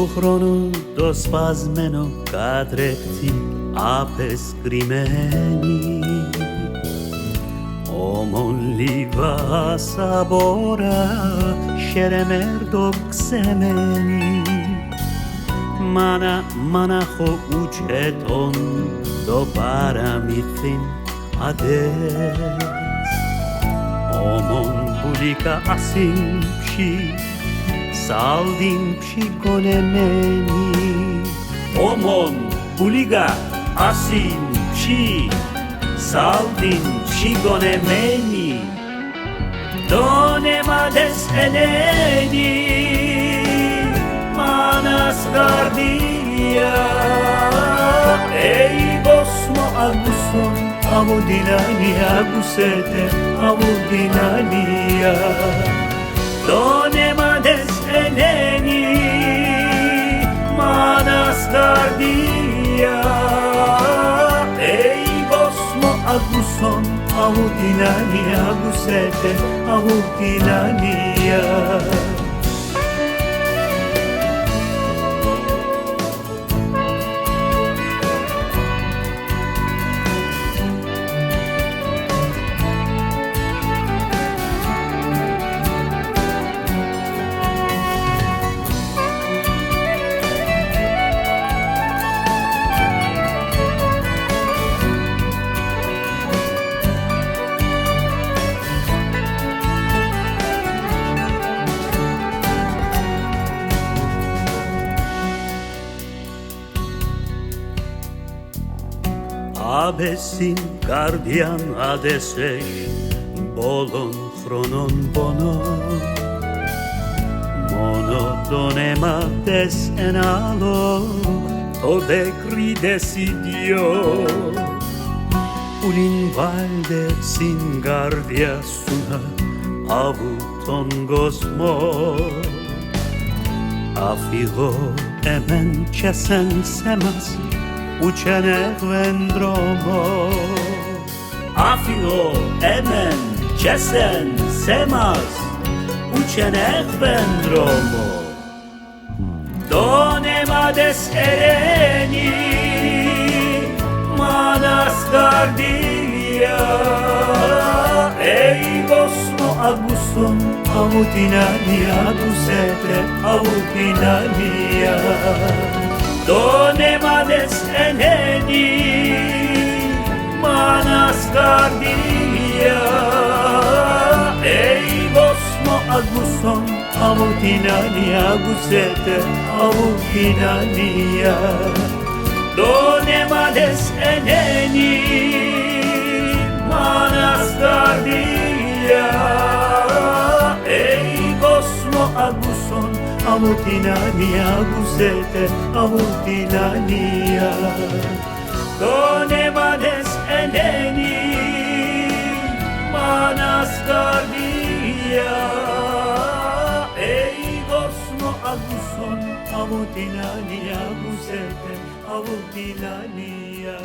του χρόνου το σπασμένο καθρέφτη απεσκρυμμένη, ομολίβα σαμπόρα σερεμέρδο ξεμένη. Μάναχο ούτσετον το παραμύθιν αδες, ομον πουλίκα ασύμψη Saldin ψυχονεμένη, όμον πουλίγα ασύν ψι, σάλδιν ψυχονεμένη, τον έμαντες Ελένη, μάνας καρδία, κόσμο ακούσον, από την άλλη ακούσετε, από την αλία. Τον έμαντες Ελένη, μάνας καρδία, κόσμο ακούσον, από την άλλη ακούσετε, από την αλία. Άβεσιν καρδιάν άδεσες πολλών χρόνων πόνο, μόνο τον έμαθες ένα άλλο, το δεκρίδες οι δυο, που την βάλτε στην καρδιά σου από τον κόσμο. Αφήγω εμεν και σεν σε μας, Uçen ehven dromo, afio emen kesen semas, uçen ehven dromo. Don emades Eleni, manas kardia, κόσμο ακούσον, από την αλία ακούσετε, από την αλία. Τον έμαντες Ελένη, μάνας καρδία, κόσμο ακούσον, από την αλία ακούσετε, από την αλία. Τον έμαντες Ελένη, μάνας καρδία, κόσμο ακούσον, από την αλία ακούσετε, από την αλία. Τον έμαντες Ελένη, μάνας καρδία, κόσμο ακούσον, από την αλία ακούσετε, από την αλία.